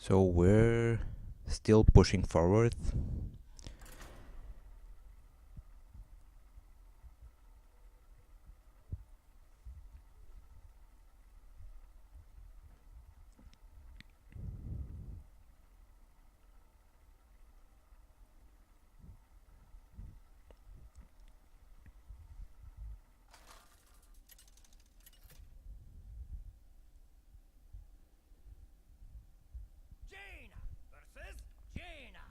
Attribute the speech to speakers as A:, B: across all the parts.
A: So we're still pushing forward.
B: Jaina versus Jaina.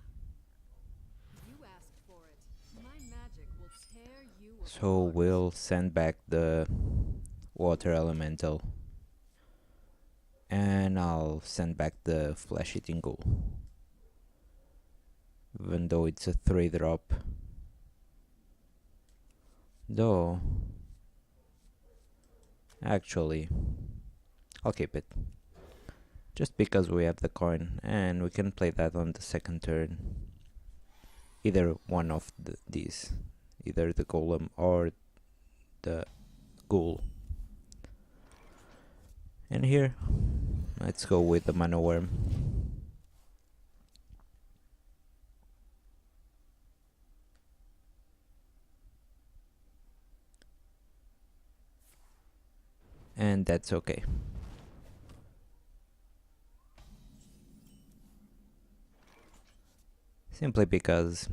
C: You asked for it. My magic will tear you
A: So
C: apart.
A: we'll send back the water elemental. And I'll send back the flesh-eating ghoul. Even though it's a 3-drop. Though, actually, I'll keep it. Just because we have the coin, and we can play that on the second turn. Either one of these. Either the golem or the ghoul. And here, let's go with the mana worm. And that's okay. Simply because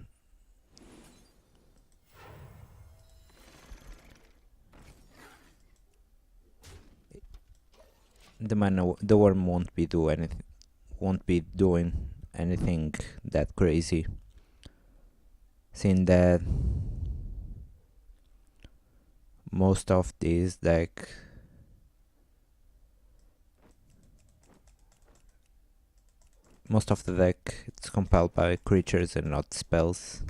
A: the worm won't be doing anything that crazy. Seeing that most of these deck most of the deck it's compiled by creatures and not spells.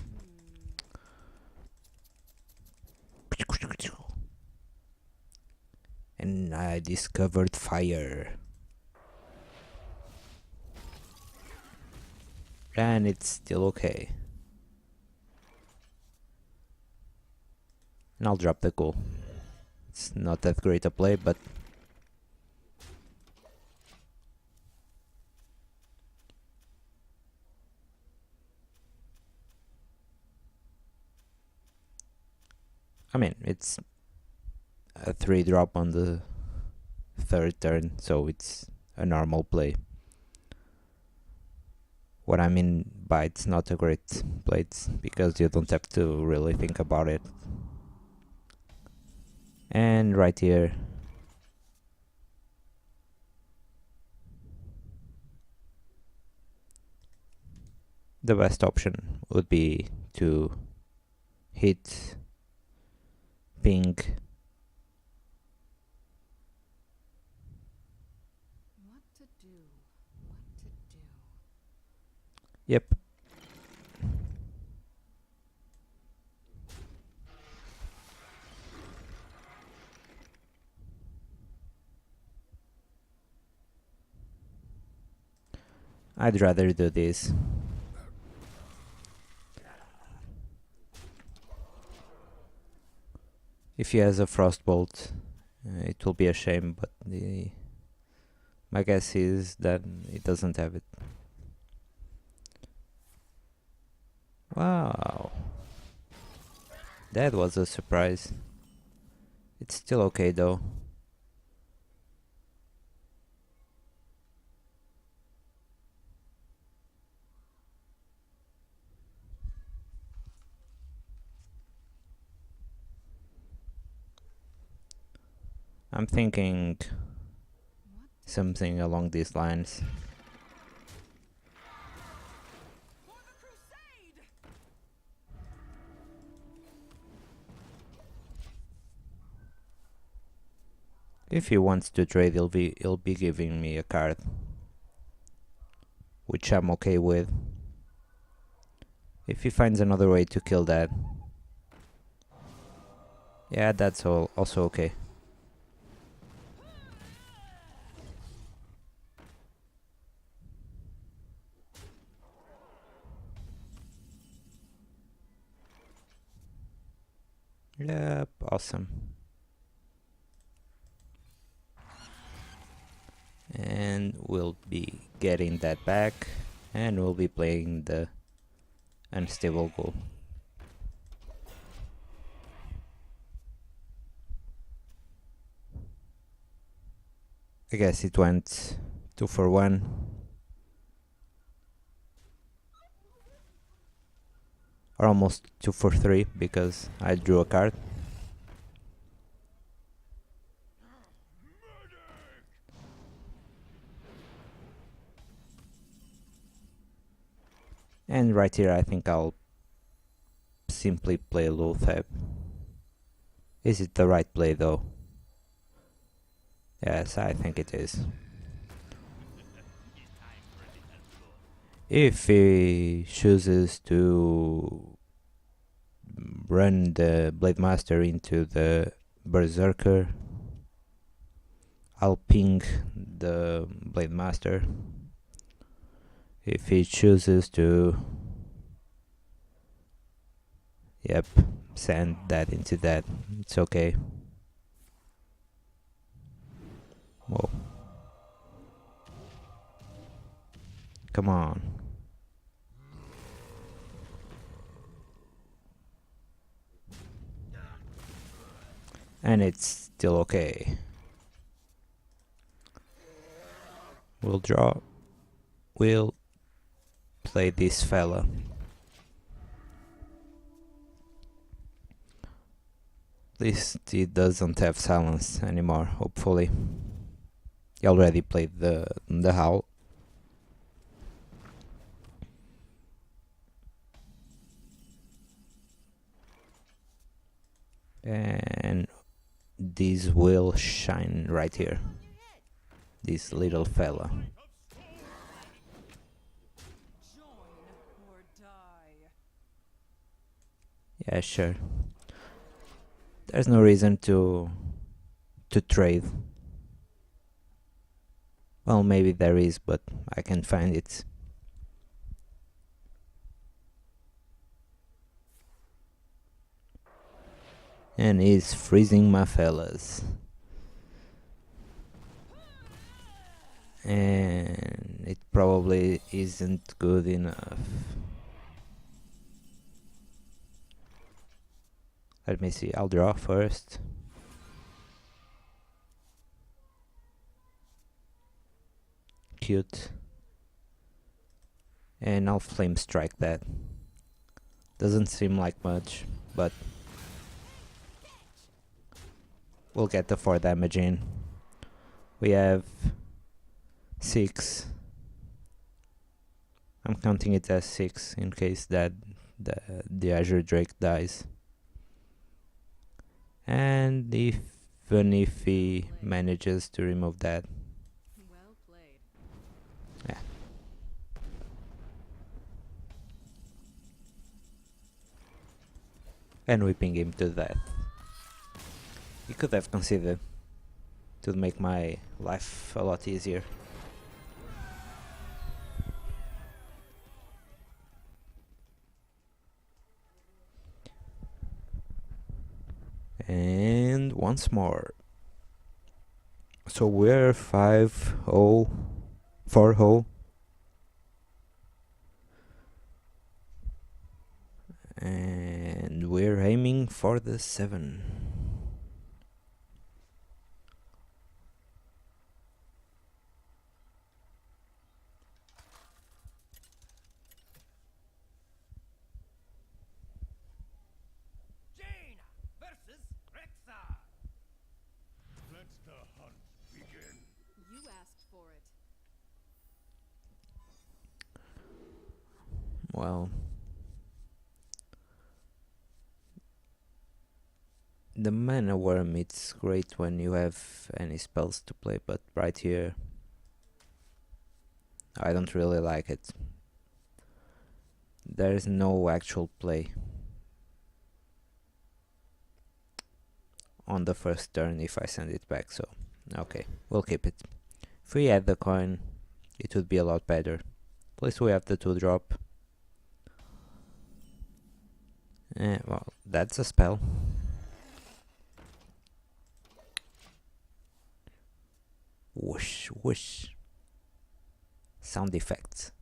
A: And I discovered fire. And it's still okay. And I'll drop the ghoul. It's not that great a play, but I mean, it's a 3-drop on the third turn, so it's a normal play. What I mean by it's not a great play, it's because you don't have to really think about it. And right here, the best option would be to hit ping.
C: What to do? What to do?
A: Yep. I'd rather do this. If he has a frostbolt, it will be a shame, but my guess is that he doesn't have it. Wow. That was a surprise. It's still okay though. I'm thinking something along these lines.
B: For the crusade!
A: If he wants to trade, he'll be giving me a card, which I'm okay with. If he finds another way to kill that, yeah, that's also okay. Yep, awesome. And we'll be be getting that back, and we'll be playing the unstable goal. I guess it went 2 for 1. Or almost 2 for 3 because I drew a card. And right here I think I'll simply play low fab. Is it the right play though? Yes, I think it is. If he chooses to run the Blade Master into the Berserker, I'll ping the Blade Master. If he chooses to, yep, send that into that, it's okay. Whoa. Come on. And it's still okay. We'll draw. We'll play this fella. At least he doesn't have silence anymore, hopefully. He already played the howl. And this will shine right here. This little fella.
B: Join or die.
A: Yeah, sure. There's no reason to trade. Well, maybe there is, but I can't find it. And he's freezing my fellas. And it probably isn't good enough. Let me see, I'll draw first. Cute. And I'll flame strike that. Doesn't seem like much, but we'll get the 4 damage in. We have 6. I'm counting it as 6 in case that the Azure Drake dies. And even if he manages to remove that.
C: Well played.
A: Yeah. And whipping him to death. He could have considered to make my life a lot easier. And once more. So we're 5-0, 4-0. And we're aiming for the 7.
B: Jaina versus Rexar.
D: Let the hunt begin.
C: You asked for it.
A: Well, the mana worm, it's great when you have any spells to play, but right here I don't really like it. There's no actual play on the first turn if I send it back, so okay, we'll keep it. If we had the coin, it would be a lot better. At least we have the 2-drop. Well, that's a spell. Whoosh, whoosh. sound effects.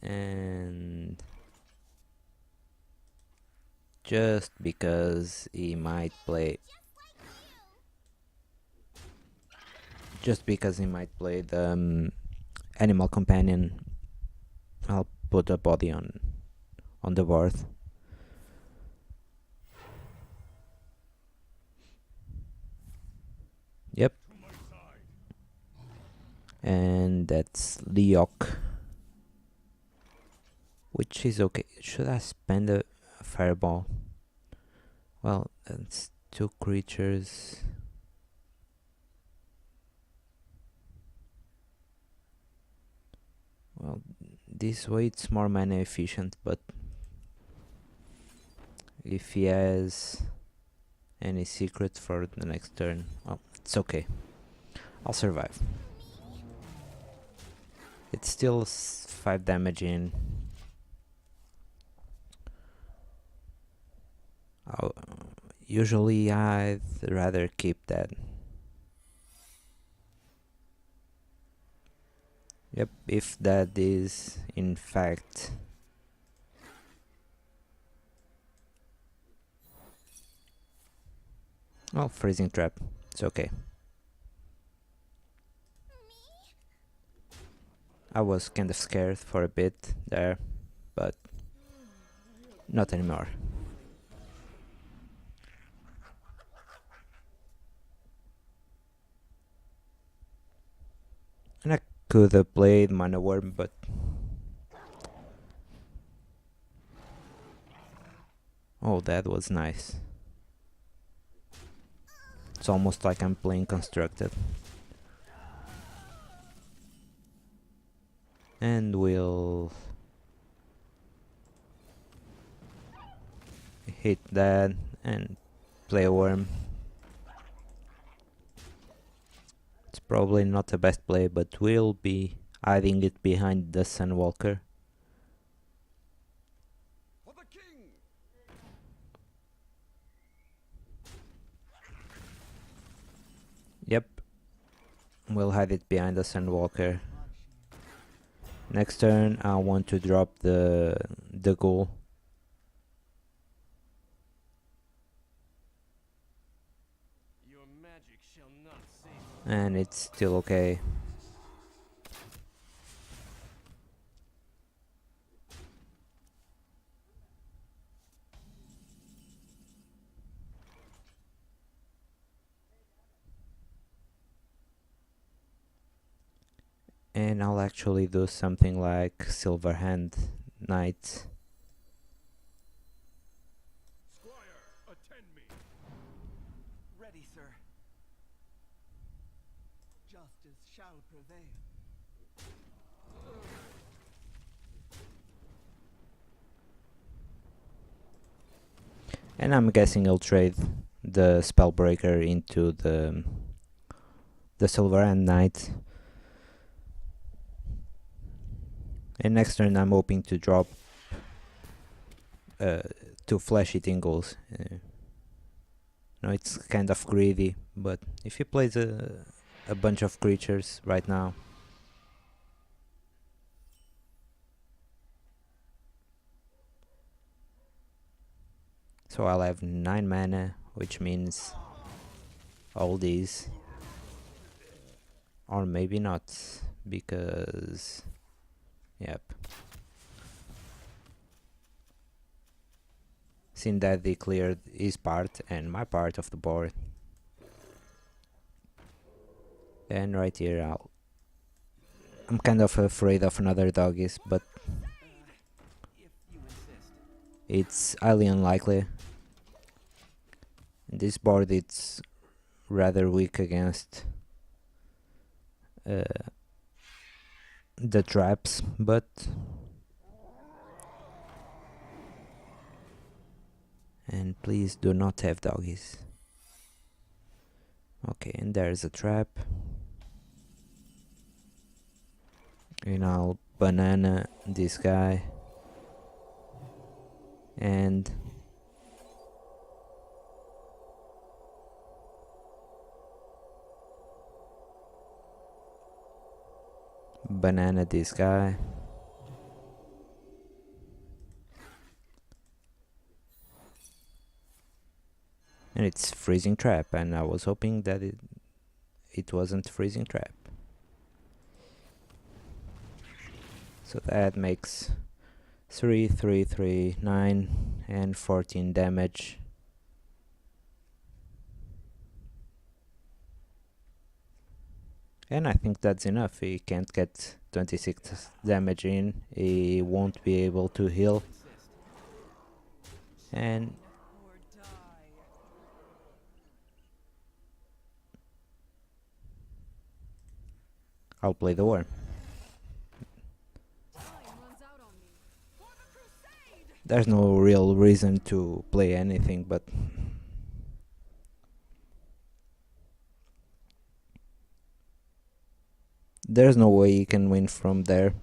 A: And just because he might play the animal companion, I'll put a body on the board. Yep. And that's Leok, which is okay. Should I spend a fireball? Well, that's 2 creatures. Well, this way it's more mana efficient, but if he has any secret for the next turn, well, it's okay. I'll survive. It's still 5 damage in. Usually I'd rather keep that. Yep, if that is in fact freezing trap. It's okay. I was kind of scared for a bit there, but not anymore. And I could have played Mana Worm, but oh, that was nice. It's almost like I'm playing Constructed. And we'll hit that and play a worm. It's probably not the best play, but we'll be hiding it behind the Sunwalker.
D: For the king!
A: Yep. We'll hide it behind the Sunwalker. Next turn I want to drop the ghoul.
B: Your magic shall not save.
A: And it's still okay. And I'll actually do something like Silverhand Knight.
D: Squire, attend me!
E: Ready, sir. Justice shall prevail.
A: And I'm guessing he'll trade the Spellbreaker into the Silverhand Knight. And next turn I'm hoping to drop 2 flesh-eating ghouls. No, it's kind of greedy, but if he plays a bunch of creatures right now, so I'll have 9 mana, which means all these, or maybe not, because yep, seeing that they cleared his part and my part of the board. And right here I'm kind of afraid of another doggies, but
E: If you insist.
A: it's highly unlikely. This board it's rather weak against the traps, but and please do not have doggies. Okay, and there's a trap. And I'll banana this guy. And banana this guy. And it's freezing trap, and I was hoping that it wasn't freezing trap. So that makes 3, 3, 3, 9 and 14 damage. And I think that's enough. He can't get 26 damage in. He won't be able to heal. And
E: Or die.
A: I'll play the worm.
C: Time runs out on me. For the crusade!
A: There's no real reason to play anything, but there's no way you can win from there.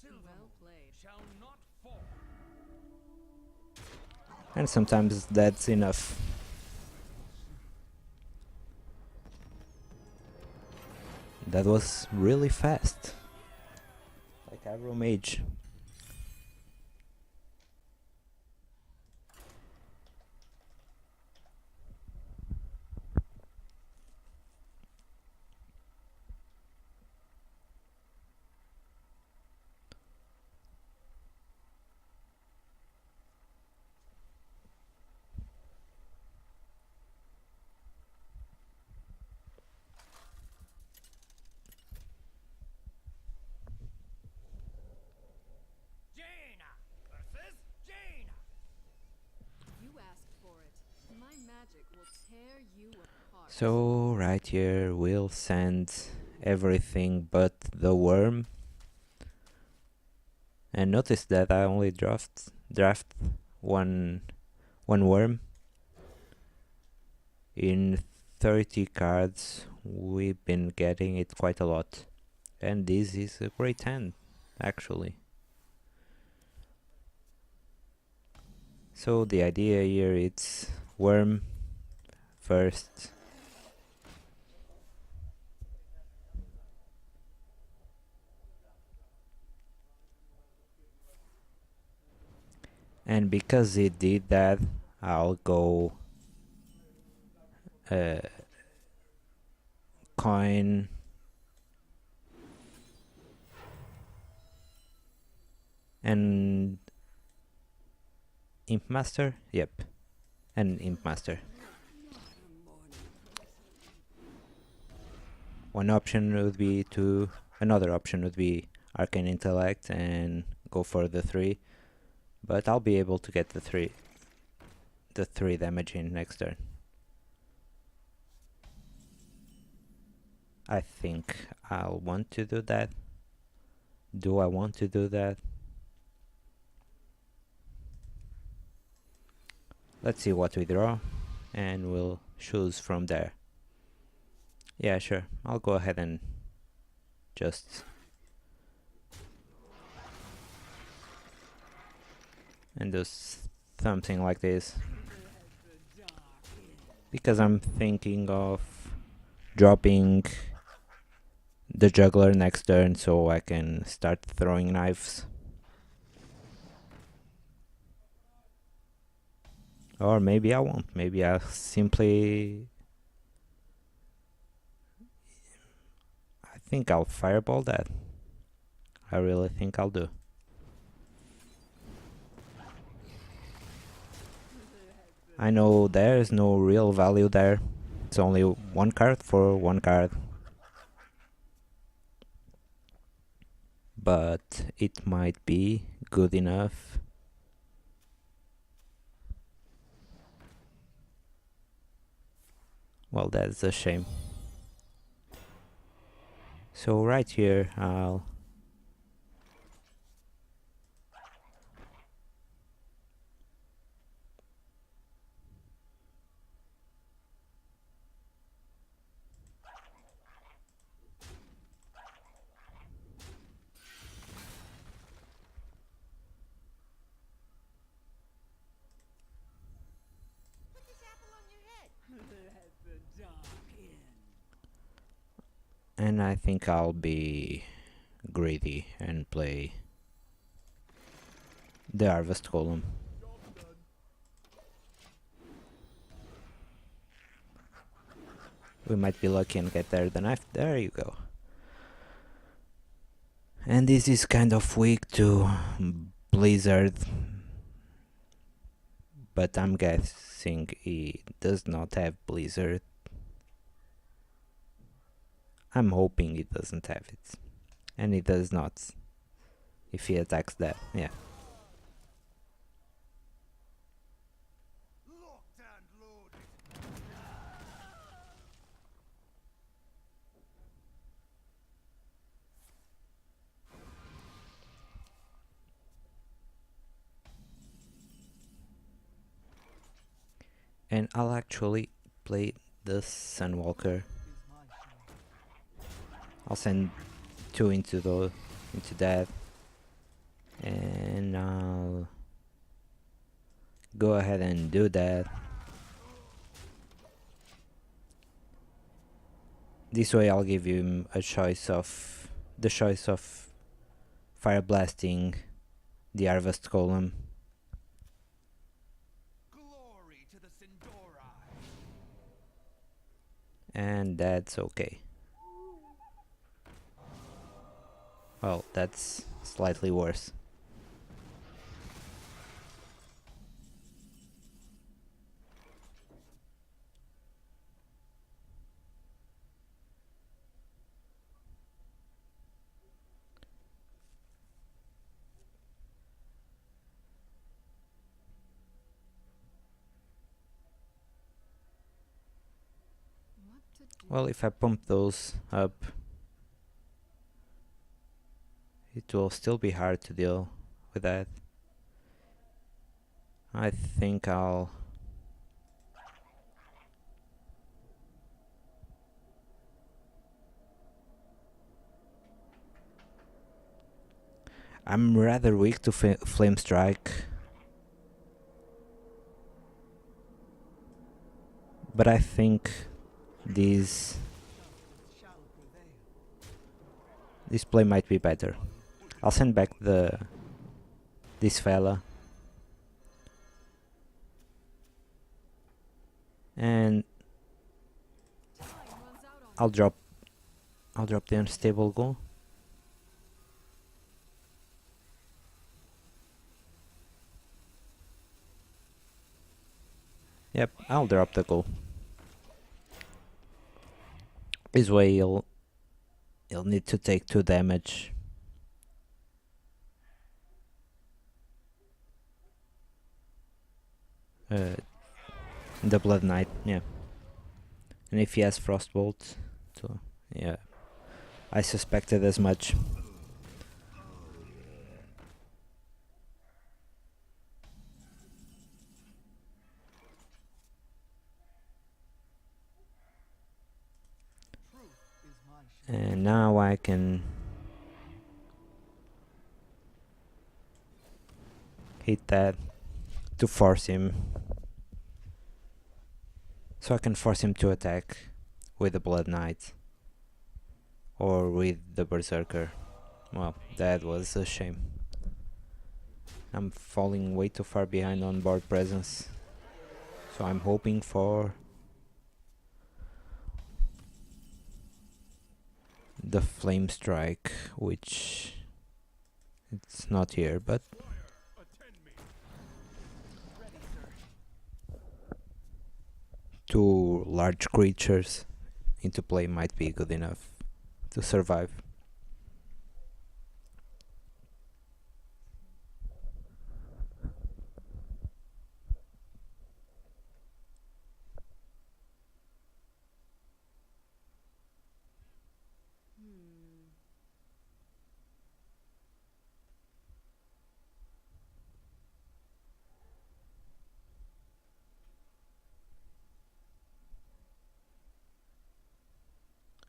C: Well played.
D: Shall not fall.
A: And sometimes that's enough. That was really fast. Like Aggro Mage.
B: Jaina versus Jaina.
C: You asked for it. My magic will tear you apart.
A: So right here we'll send everything but the worm. And notice that I only draft one worm. In 30 cards we've been getting it quite a lot. And this is a great hand, actually. So the idea here is worm first. And because it did that, I'll go coin and Imp Master? Yep. And Imp Master. Another option would be Arcane Intellect and go for the 3. But I'll be able to get the 3 damage in next turn. I think I'll want to do that. Do I want to do that? Let's see what we draw, and we'll choose from there. Yeah, sure. I'll go ahead and just do something like this, because I'm thinking of dropping the juggler next turn so I can start throwing knives. Or maybe I won't. Maybe I'll simply... I think I'll fireball that. I really think I'll do. I know there's no real value there. It's only one card for one card. But it might be good enough. Well, that's a shame. So right here I'll
E: Put this apple on your head.
A: And I think I'll be greedy and play the Harvest Golem. We might be lucky and get there the knife. There you go. And this is kind of weak to Blizzard, but I'm guessing he does not have Blizzard. I'm hoping he doesn't have it. And he does not. If he attacks that, yeah.
D: Locked and loaded.
A: And I'll actually play the Sunwalker.
E: Is my show.
A: I'll send 2 into that. And I'll go ahead and do that. This way I'll give him the choice of Fire Blasting the Harvest Golem.
E: Glory to the Sindori.
A: And that's okay. Well, that's slightly worse.
C: What to do?
A: Well, if I pump those up, it will still be hard to deal with that. I think I'm rather weak to Flame Strike, but I think this
E: Shall prevail.
A: play might be better. I'll send back this fella, and
C: Time runs out on
A: I'll drop the Unstable Goal. Yep, I'll drop the goal. This way he'll need to take 2 damage. The Blood Knight, yeah. And if he has Frostbolt, so yeah, I suspected as much.
E: Truth is my show.
A: And now I can hit that to force him. So I can force him to attack with the Blood Knight or with the Berserker. Well, that was a shame. I'm falling way too far behind on board presence. So I'm hoping for the Flame Strike, which it's not here, but
D: Attend me.
E: Ready, sir.
A: 2 large creatures into play might be good enough to survive.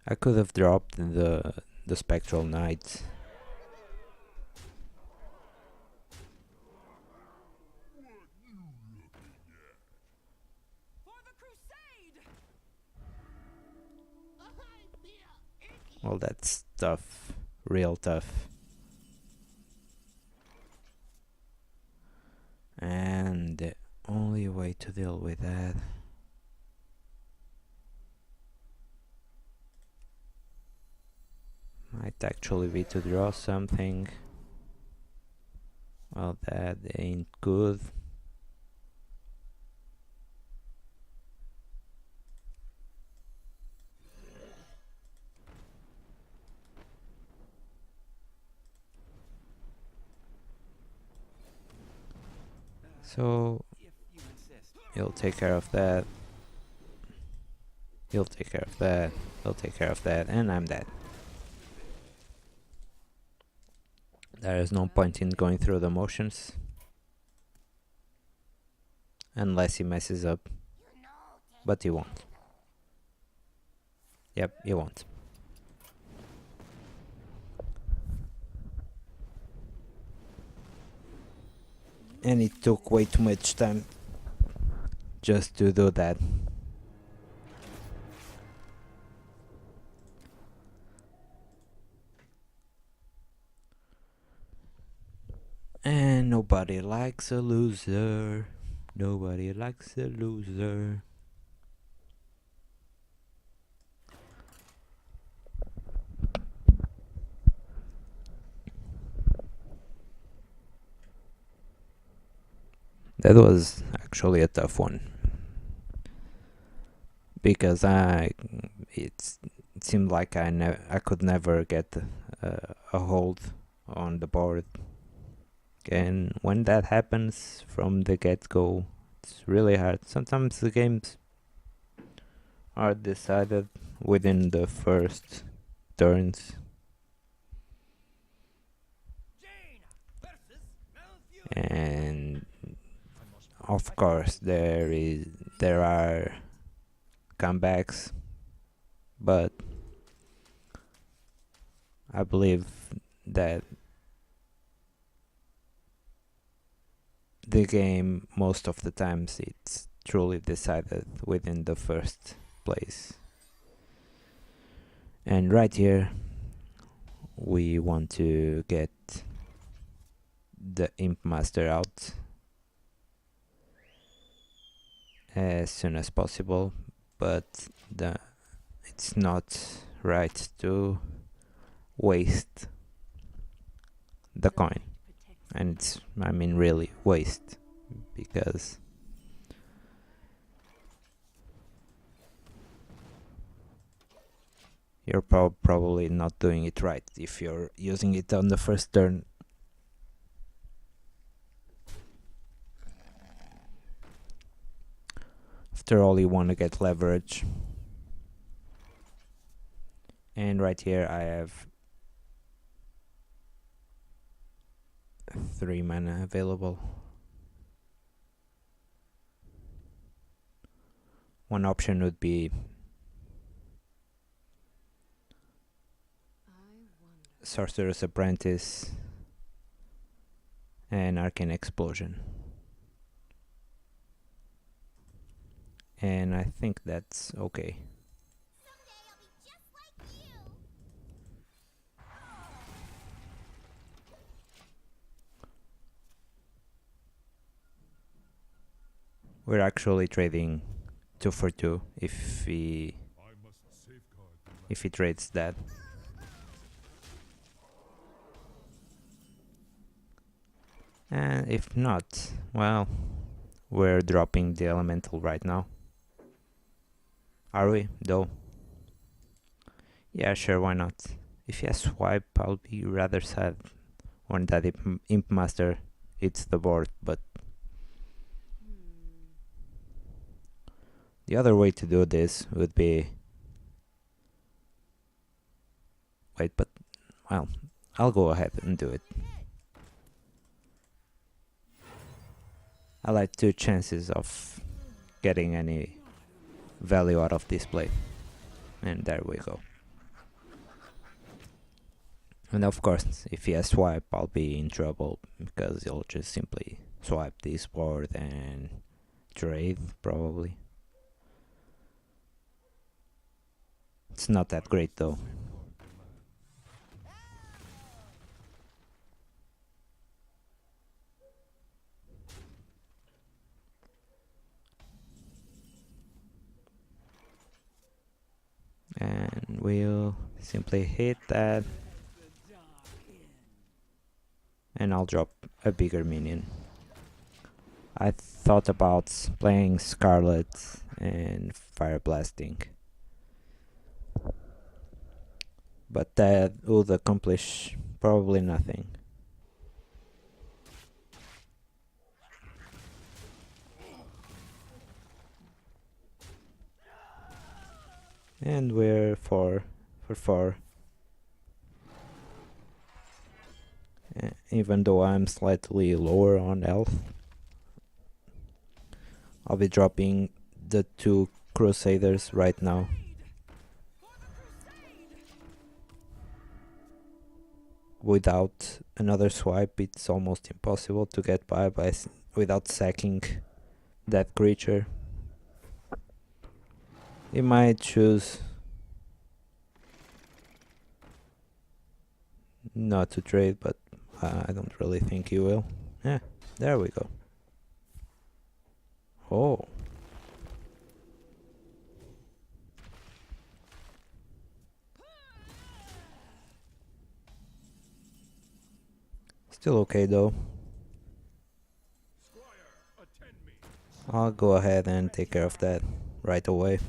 A: I could have dropped the Spectral Knight.
E: For the crusade!
A: Well, that's tough. Real tough. And the only way to deal with that might actually be to draw something. Well, that ain't good. So
E: If you insist.
A: he'll take care of that. He'll take care of that. He'll take care of that, and I'm dead. There is no point in going through the motions. Unless he messes up. But he won't. Yep, he won't. And it took way too much time just to do that. And nobody likes a loser. Nobody likes a loser. That was actually a tough one. Because it seemed like I could never get a hold on the board. And when that happens from the get-go, it's really hard. Sometimes the games are decided within the first turns.
E: Jaina versus Malfurion.
A: And of course there are comebacks, but I believe that the game most of the times it's truly decided within the first place. And right here we want to get the Imp Master out as soon as possible, but it's not right to waste the coin. And it's, I mean, really waste, because you're probably not doing it right if you're using it on the first turn. After all, you want to get leverage. And right here I have 3 mana available. One option would be Sorcerer's Apprentice and Arcane Explosion. And I think that's okay. We're actually trading 2 for 2 if he trades that. And if not, well, we're dropping the elemental right now. Are we, though? Yeah, sure, why not? If he has swipe, I'll be rather sad when that Imp Master hits the board, but the other way to do this would be... Wait, but... Well, I'll go ahead and do it. I like 2 chances of getting any value out of this play. And there we go. And of course, if he has swipe, I'll be in trouble, because he'll just simply swipe this board and trade, probably. It's not that great though. we'll simply hit that, and I'll drop a bigger minion. I thought about playing Scarlet and Fire Blasting, but that would accomplish probably nothing. And we're 4 for 4. Even though I'm slightly lower on health, I'll be dropping the 2 Crusaders right now. Without another swipe, it's almost impossible to get by without sacking that creature. He might choose not to trade, but I don't really think he will. Yeah, there we go. Oh. Still okay though. I'll go ahead and take care of that right away.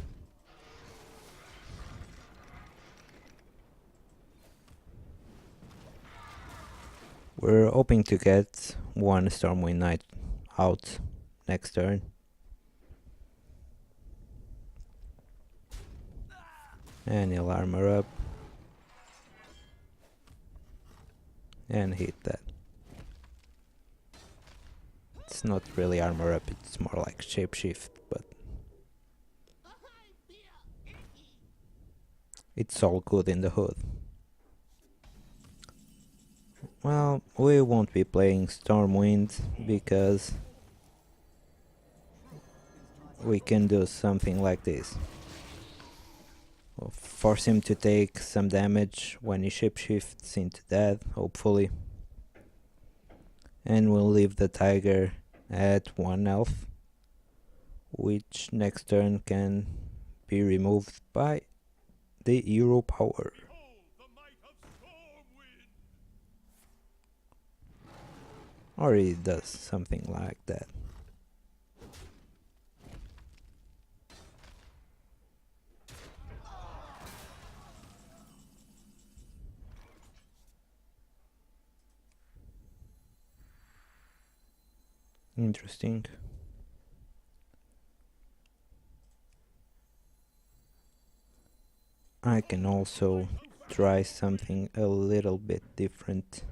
A: We're hoping to get one Stormwind Knight out next turn. And he'll armor up. And hit that. It's not really armor up, it's more like shapeshift, but it's all good in the hood. Well, we won't be playing Stormwind because we can do something like this. We'll force him to take some damage when he shapeshifts into that, hopefully. And we'll leave the tiger at 1 health, which next turn can be removed by the hero power. Or he does something like that. Interesting. I can also try something a little bit different.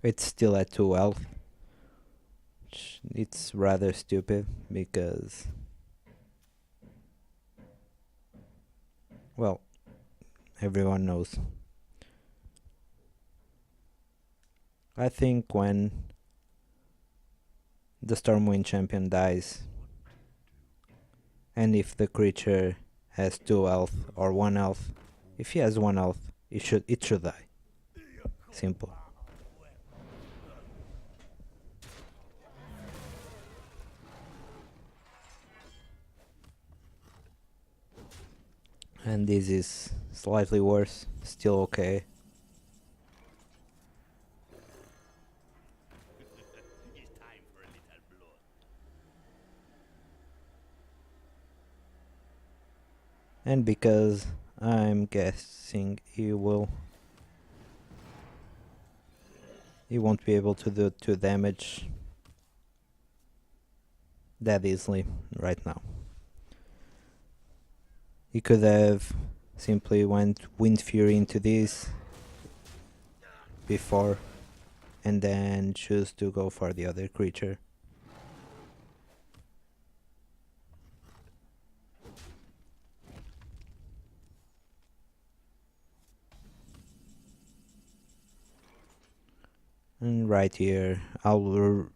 A: It's still at 2 health. It's rather stupid because, well, everyone knows. I think when the Stormwind champion dies, and if the creature has 2 health or 1 health, if he has 1 health, it should die. Simple. And this is slightly worse, still okay.
B: It's time for a little blood.
A: And because I'm guessing he won't be able to do 2 damage that easily right now. He could have simply went Wind Fury into this before and then choose to go for the other creature. And right here I'll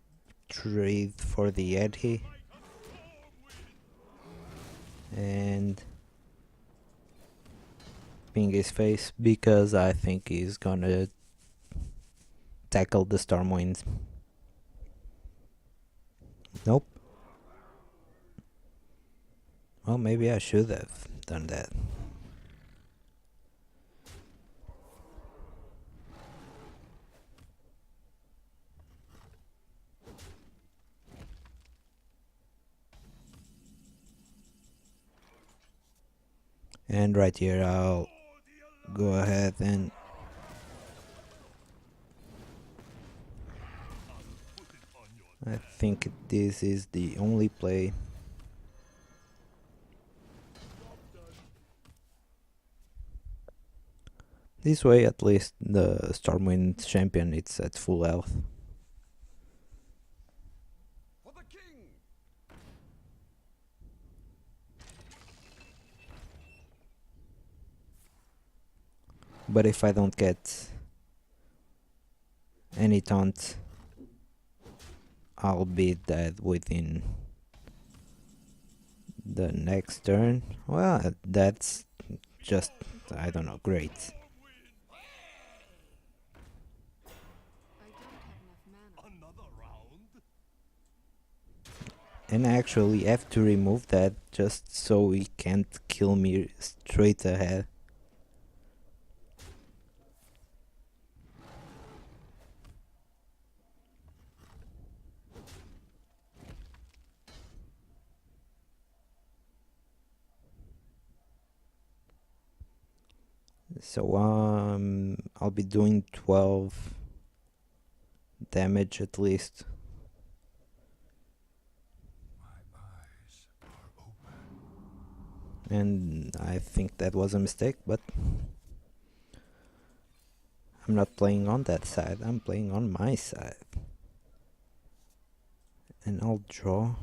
A: trade for the Yeti and ping his face because I think he's gonna tackle the Stormwind. Nope. Well, maybe I should have done that. And right here I'll go ahead and I think this is the only play. This way at least the Stormwind champion is at full health.
B: For the king!
A: But if I don't get any taunt, I'll be dead within the next turn. Well, that's just, I don't know, great.
C: I don't have enough mana.
B: Another round?
A: And I actually have to remove that just so he can't kill me straight ahead. So I'll be doing 12 damage at least. And I think that was a mistake, but I'm not playing on that side, I'm playing on my side. And I'll draw.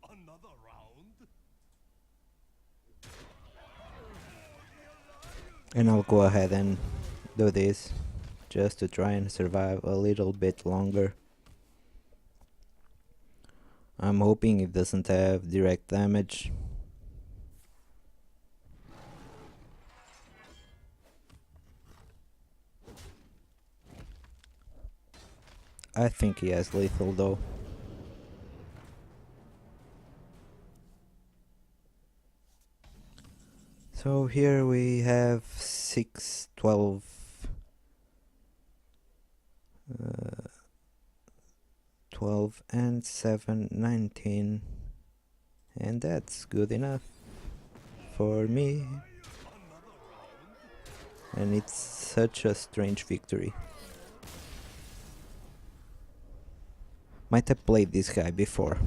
B: Another round?
A: And I'll go ahead and do this just to try and survive a little bit longer. I'm hoping it doesn't have direct damage. I think he has lethal though. So here we have 6, 12, 12 and 7, 19. And that's good enough for me. And it's such a strange victory. Might have played this guy before.